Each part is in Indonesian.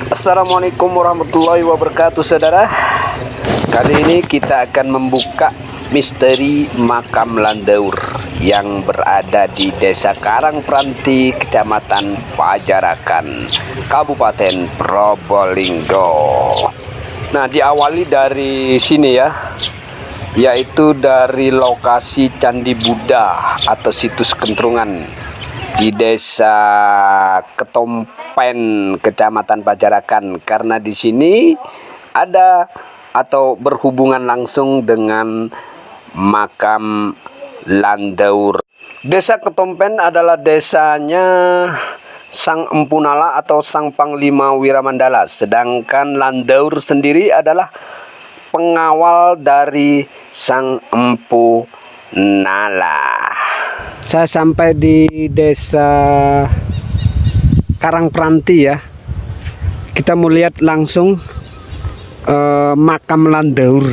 Assalamualaikum warahmatullahi wabarakatuh, saudara. Kali ini kita akan membuka misteri makam Landaur yang berada di Desa Karangpranti, Kecamatan Pajarakan, Kabupaten Probolinggo. Nah, diawali dari sini ya, yaitu dari lokasi Candi Buddha atau situs Kentrungan di Desa Ketompen, Kecamatan Pajarakan, karena di sini ada atau berhubungan langsung dengan makam Landaur. Desa Ketompen adalah desanya Sang Empu Nala atau Sang Panglima Wiramandala, sedangkan Landaur sendiri adalah pengawal dari Sang Empu Nala. Saya sampai di Desa Karangpranti ya. Kita mau lihat langsung makam Landaur.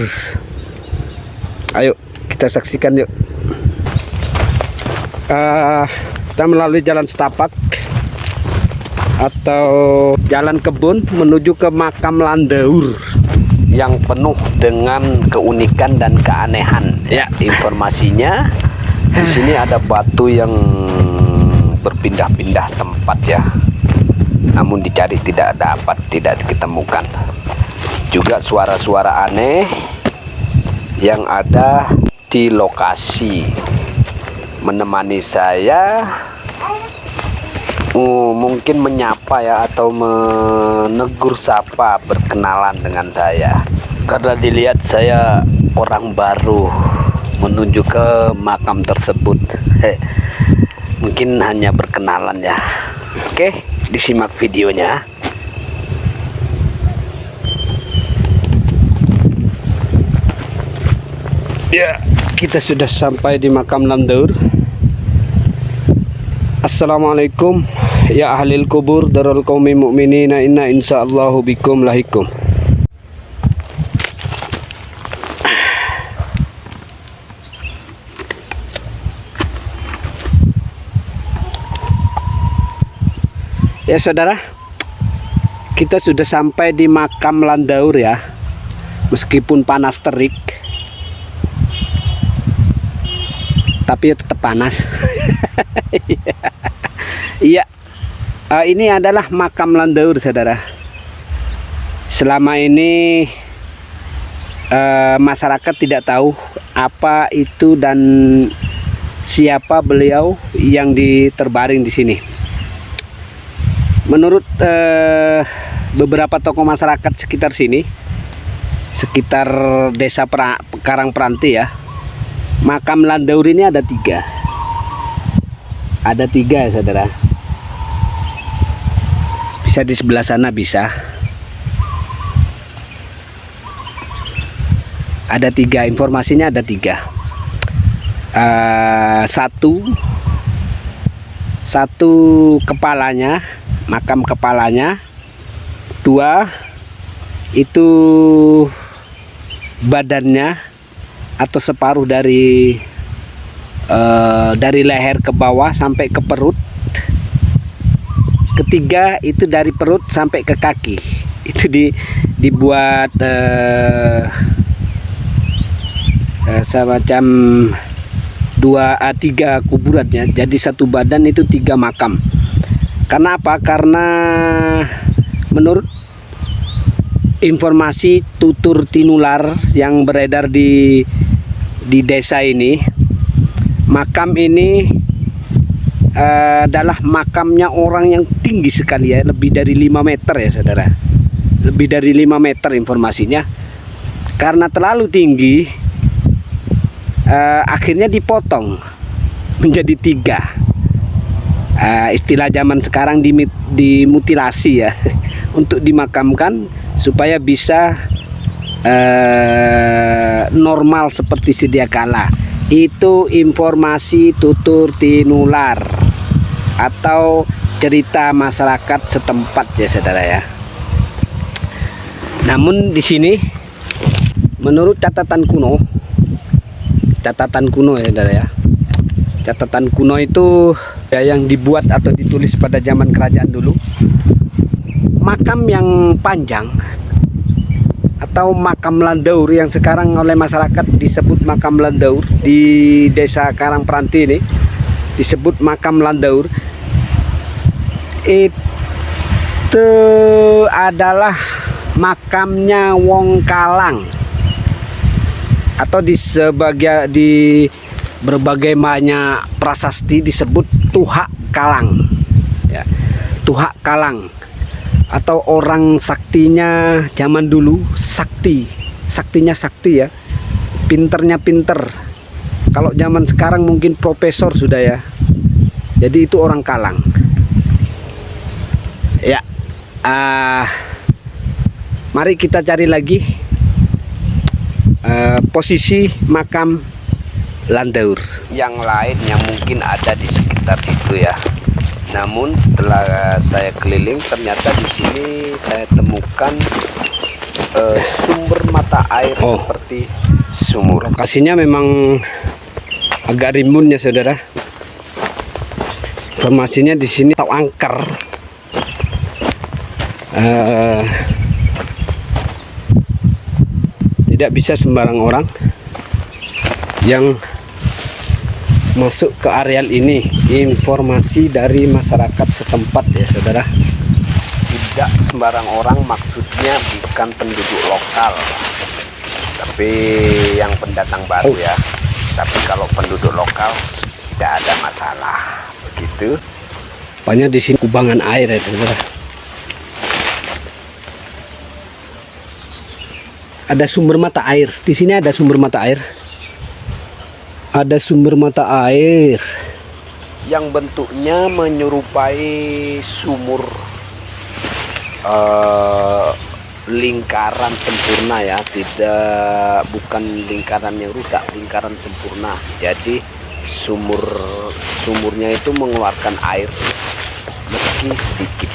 Ayo kita saksikan yuk. Kita melalui jalan setapak atau jalan kebun menuju ke makam Landaur yang penuh dengan keunikan dan keanehan. Ya, informasinya di sini ada batu yang berpindah-pindah tempat ya. Namun dicari tidak dapat, tidak diketemukan. Juga suara-suara aneh yang ada di lokasi. Menemani saya mungkin menyapa ya, atau menegur sapa, berkenalan dengan saya. Karena dilihat saya orang baru menuju ke makam tersebut. Mungkin hanya berkenalan ya. Oke, disimak videonya. Ya, kita sudah sampai di makam Landaur. Assalamualaikum ya ahlil kubur darul qaumi mu'minina, inna insyaallahu bikum lahikum. Ya saudara, kita sudah sampai di makam Landaur ya. Meskipun panas terik, tapi tetap panas. Iya, ini adalah makam Landaur saudara. Selama ini masyarakat tidak tahu apa itu dan siapa beliau yang diterbaring di sini. Menurut beberapa tokoh masyarakat sekitar sini, sekitar Desa Karangpranti ya, makam Landaur ini ada 3. Ada 3 ya saudara. Bisa di sebelah sana bisa. Ada 3, informasinya ada 3. Satu kepalanya, makam kepalanya. 2 itu badannya atau separuh dari leher ke bawah sampai ke perut. 3 itu dari perut sampai ke kaki. Itu dibuat semacam 3 kuburannya. Jadi satu badan itu 3 makam. Karena apa? Karena menurut informasi tutur tinular yang beredar di desa ini, makam ini adalah makamnya orang yang tinggi sekali ya, lebih dari 5 meter ya saudara. Lebih dari 5 meter informasinya. Karena terlalu tinggi, akhirnya dipotong menjadi 3. Istilah zaman sekarang dimutilasi ya, untuk dimakamkan supaya bisa normal seperti sedia kala. Itu informasi tutur tinular atau cerita masyarakat setempat ya saudara ya. Namun di sini menurut catatan kuno ya saudara ya, catatan kuno itu ya yang dibuat atau ditulis pada zaman kerajaan dulu, makam yang panjang atau makam Landaur yang sekarang oleh masyarakat disebut makam Landaur di Desa Karangpranti ini disebut makam Landaur, itu adalah makamnya Wong Kalang, atau di berbagai banyak prasasti disebut Tuhak Kalang ya, Tuhak Kalang atau orang saktinya zaman dulu, saktinya sakti ya, pinternya pinter. Kalau zaman sekarang mungkin profesor sudah ya, jadi itu orang Kalang ya. Mari kita cari lagi posisi makam Landaur yang lain yang mungkin ada di sekitar situ ya. Namun setelah saya keliling, ternyata di sini saya temukan sumber mata air seperti sumur. Lokasinya memang agak rimbun ya saudara. Informasinya di sini tahu angker. Tidak bisa sembarang orang yang masuk ke areal ini. Informasi dari masyarakat setempat ya saudara. Tidak sembarang orang, maksudnya bukan penduduk lokal, tapi yang pendatang baru ya. Tapi kalau penduduk lokal tidak ada masalah begitu. Banyak di sini kubangan air ya saudara. Ada sumber mata air di sini, ada sumber mata air. Ada sumber mata air yang bentuknya menyerupai sumur lingkaran sempurna ya, bukan lingkaran yang rusak, lingkaran sempurna. Jadi sumurnya itu mengeluarkan air meski sedikit.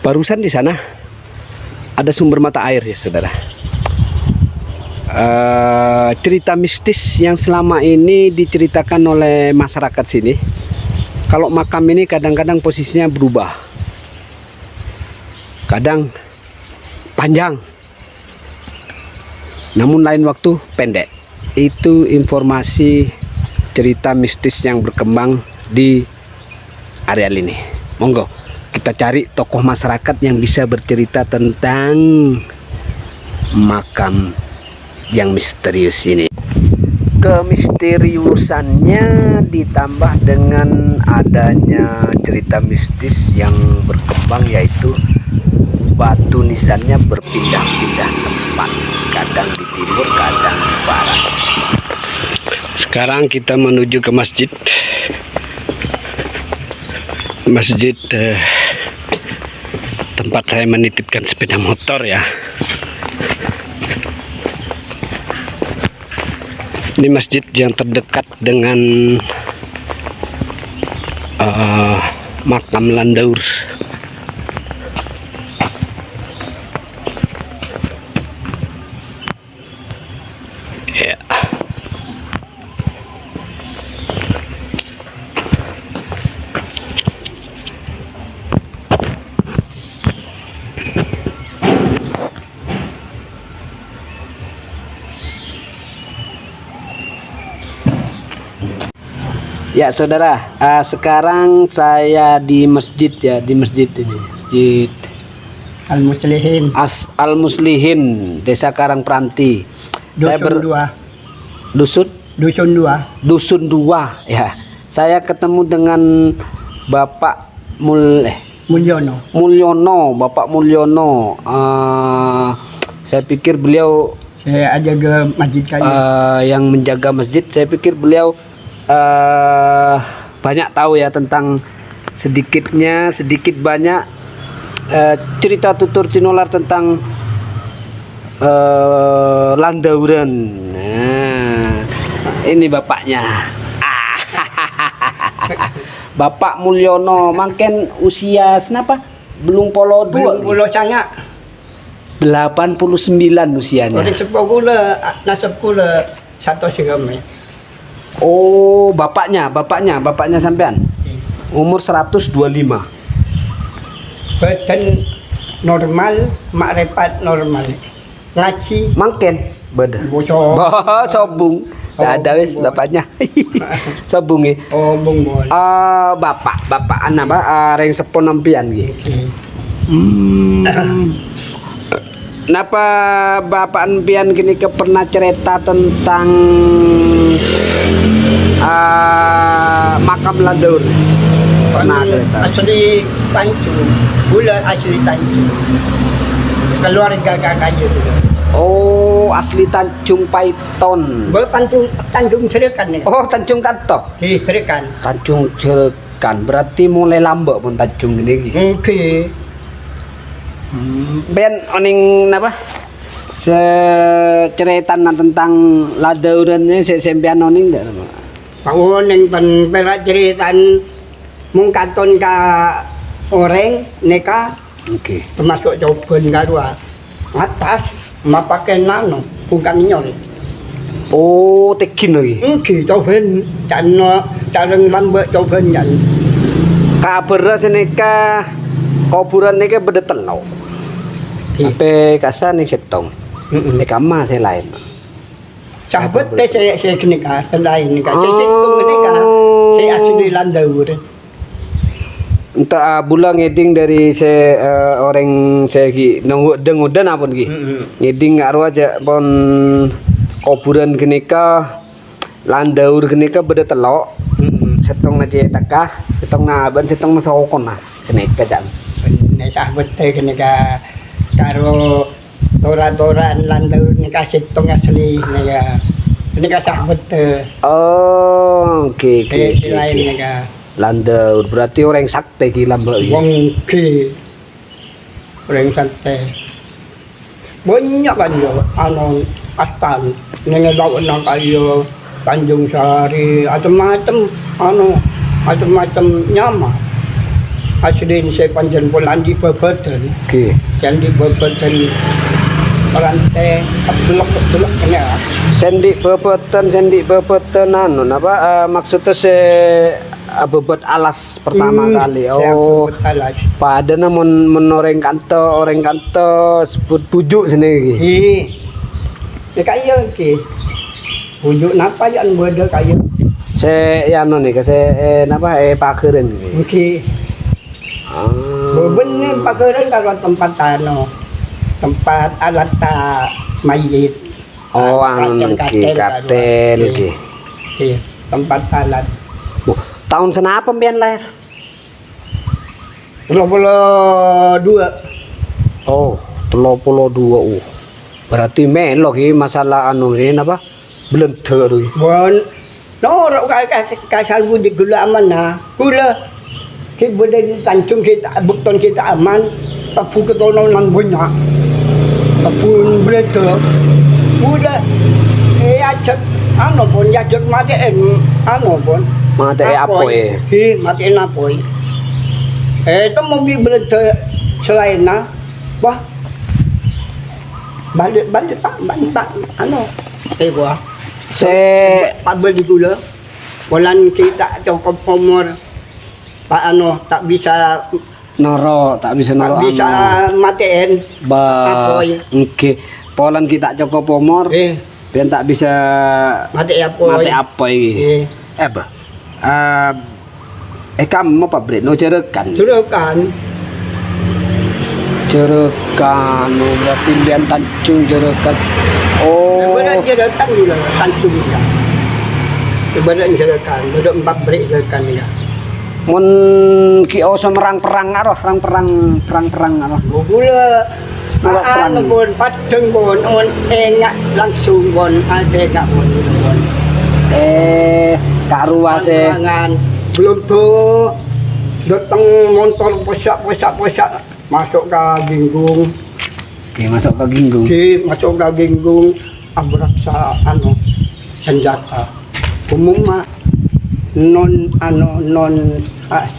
Barusan di sana ada sumber mata air ya saudara. Cerita mistis yang selama ini diceritakan oleh masyarakat sini, kalau makam ini kadang-kadang posisinya berubah, kadang panjang, namun lain waktu pendek. Itu informasi cerita mistis yang berkembang di areal ini. Monggo kita cari tokoh masyarakat yang bisa bercerita tentang makam yang misterius ini. Kemisteriusannya ditambah dengan adanya cerita mistis yang berkembang, yaitu batu nisannya berpindah-pindah tempat, kadang di timur, kadang di barat. Sekarang kita menuju ke masjid tempat saya menitipkan sepeda motor ya. Ini masjid yang terdekat dengan makam Landaur. Ya. Ya saudara, sekarang saya di masjid ya, di masjid ini, Masjid Al-Muslihin Desa Karangpranti. Dusun 2 ya. Saya ketemu dengan Bapak Mulyono, Bapak Mulyono. Saya pikir beliau jaga masjid yang menjaga masjid. Saya pikir beliau banyak tahu ya tentang sedikit banyak cerita tutur tinular tentang Landauran. Nah, ini bapaknya. Bapak Mulyono, mangken usia kenapa? Belum polo 2. Belum sangat. 89 usianya. Orang sepuh kula, nasab kula 100 Oh, bapaknya sampean umur 125. Beten normal, makrifat normal. Ngaji Mangken beda. bosok. Oh, sobung. Dah ada wis bapaknya. Sobung nggih. Oh, bongbon. Bapak anak reng sepon ampian nggih. Napa bapak ampian kini ke pernah cerita tentang makam Landaur? Pernah cerita. Asli Tanjung. Bulan asli Tanjung. Keluarga kakak itu. Oh, asli Tanjung Paiton. Tanjung Cerekan nih. Oh, Tanjung Kanto. Di Cerekan. Tanjung Cerekan. Berarti mulai lambek pun Tanjung ini. Oke. Ben oning napa? Cerita tentang Landaurannya sempian oning ndak? Bangun yang perak ceritaan mungkaton ka orang neka Oke. termasuk coban garua atas mapakai nano bukan nyol. Oh, tekin lagi. Oke, coban careng lambe coban jan. Kabar seneka kuburan neka beda telo. Sampai kasa nih setong. Neka mah saya lain. Sahabat teh saya kenika selain nika saya tung kenika saya asli Landaur. Untuk bulan ngeding dari orang saya ki dengudan apa ki. Ngeding ngaruh aja pon kuburan kenika Landaur kenika beda telo. Setong aja takah, setong ban setong masokon nah kenika jan. Nek sahabat teh kenika karo tora-toran Landaur nika setong asli nika sahabat teh. Oh, oke. Lain nika. Landaur berarti orang sakti ki lambek. Wong ki orang santai banyak kan yo anu asal ning laut nang kayo Tanjung Sari macam-macam nyama asli saya panjen bulan di Bebeten Oke. yang di Bebeten rantai abdulok kena Sendi bebeten anu napa maksudnya bebet alas pertama kali. Oh. alas Pada namun menoreng kanto sebut pujuk sini iki. Ni kaya ki. Pujuk napa yang beda kaya. Se anu nih ke napa pakeureun iki. Oke. Bener pakeureun karo tempat tempat alat mayit. Oh, anu iki katel iki. Oke, tempat alat. Tahun senapa mbiyen lahir? 32. Oh, 32. Berarti melo ki masalah anu ini apa? Blender iki. Bon. No, kasal budi gula aman na. Gula. Ki budi Tanjung kita bukton kita aman. Tapu ketono nang banyak. Tapu blender. Udah ajak anu pun ajak matiin anu pun Mate apoy. Matiin apoy. Itu mobil blender selain wah balik tak anu buah pabel di gula bulan kita cukup umur pak anu tak bisa noro matiin apoy. Oke. Polan kita cukup umur. Dan tak bisa mati apa iki. Ba. Kamu pabrik no Cerekan. Cerekan berarti lian Tanjung Cerekan. Oh. Benar Cerekan dulu Tanjung ya. Benar Cerekan, benar pabrik Cerekan ya. Mun ki merang perang aroh, perang aroh. Gula anu pun padeng pun enggak langsung pun ada enggak pun. Karuase belum tuh datang motor posak masuk ke Ginggung. Oke, masuk ke Ginggung. Masuk ke Ginggung abraksa anu senjata. Umum non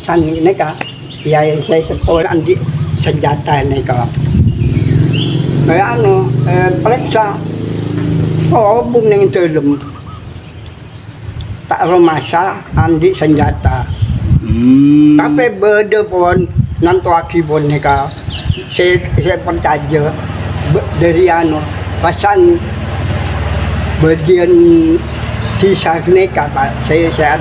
san neka ya saya sekolah anti senjata neka. Kaya periksa bung neng dalam tak remasa andi senjata. Tapi beda pun nanto akibon nika saya percaya dari pasan bagian kisah nika Pak saya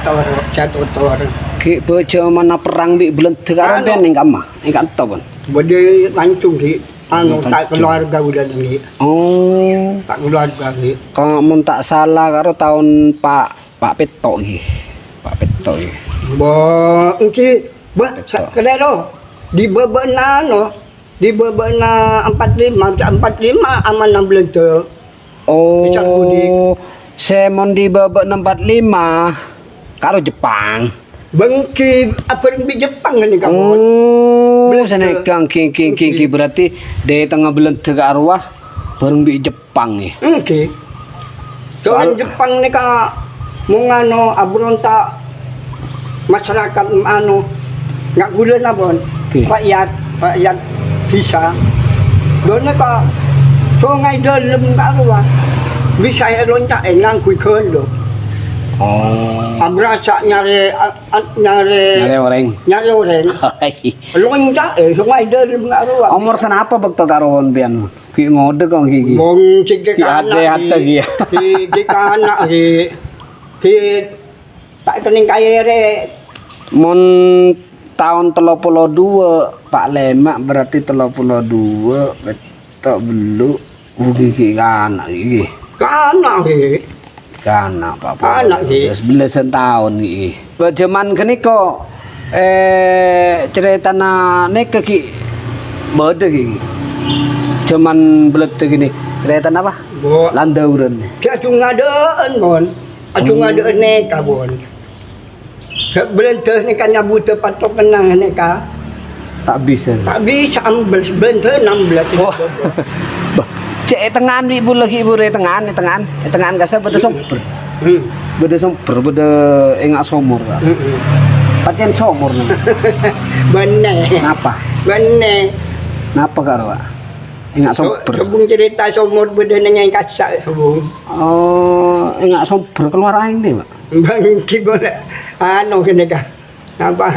tutor Ki bejo mana perang bi belum tegaran ben ing kamah ing kanto pun. bade lancung ki tak Lancung. keluarga udah lagi Oh, tak keluarga ki kalau mun tak salah karo tahun Pak Petok iki. Pak Petok iki. bo engki kedero di bebena di bebena 45 aman 16 tu Richard Budi. Oh, semon di babak 45 karo Jepang. bengki apa yang di Jepang ni kamu Oh, senekang ki berarti di tengah bulan tega arwah bareng di Jepang nih. engki Soal- soal Jepang ni ka mungano abronta masyarakat ngak gula na bon Okey. rakyat bisa doon na ka so ngay dalam ka arwah bisa lonta ngang kuy kendo Oh, abrasa nyari nyari orang. orang lonta so ngay dalam ka arwah Umur sanapa bakto karon pian? Ki ngode kong gigi. bong sige Ki ka ate ate gi. ki ka anak ki tak tening kaya re Mon tahun 32 Pak Lemak berarti 32 betok beluk gigi anak gigi. ka anak Anak Pak. Anak, Ki. 11 tahun iki. Zaman kenika ceritana nek ki bode ki. Zaman belet gini. Cerita apa? bo Landauran. Dia ngadaan bon. Aku ngadaan neka bon. Sebelenteh ni kan nyabu patok kenang neka. Tak bisa. Tak bisa ambil sebelenteh 16. Oh. Bah, cek tengan ibu lagi ibu re tengan kasa beda somper. Beda somper beda engak somor. Patien somor nang. Benar. Napa? Benar. Napa karo? Engak somper. Sebung cerita somor beda dengan kasak sebung. Oh, engak somper keluar aing deh, Pak. Bangki boleh. Kena ka. Apa?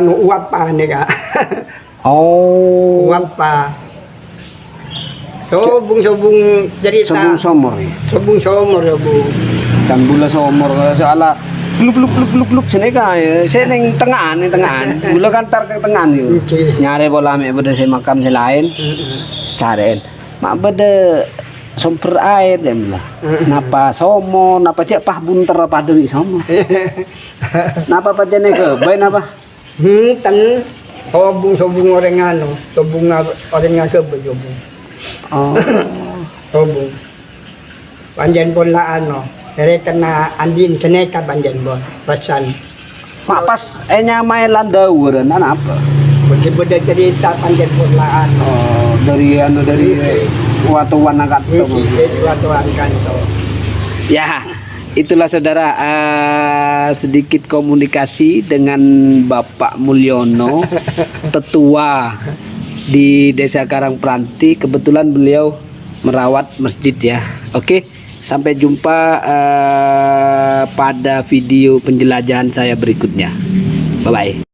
Uap pa ni ka. Oh, Wapa. Sobung cerita. sombong somor ya. Sobung somor ya bu. Kan bula somor soalnya luk sini kaya saya neng tengahan bula kan tar ke tengahan yo. Okey. Nyari bola mek beda saya makam saya lain saren mak beda sumber air dem lah. Napa somo napa cek pah bunter apa dewi somo. Napa pa jene ke bae napa? Tan sobung orang sobung orang ke sobung. Oh. Sobung. Panjen pun lah dari kena andin kena ka panjen pun pesan. Mak pas nyamai landauran apa? Beda cerita panjen pun lah Oh, dari watuan angkat tuh. Tuan kanto. Ya, itulah saudara sedikit komunikasi dengan Bapak Mulyono, tetua di Desa Karangpranti. Kebetulan beliau merawat masjid ya. Oke, sampai jumpa pada video penjelajahan saya berikutnya. Bye bye.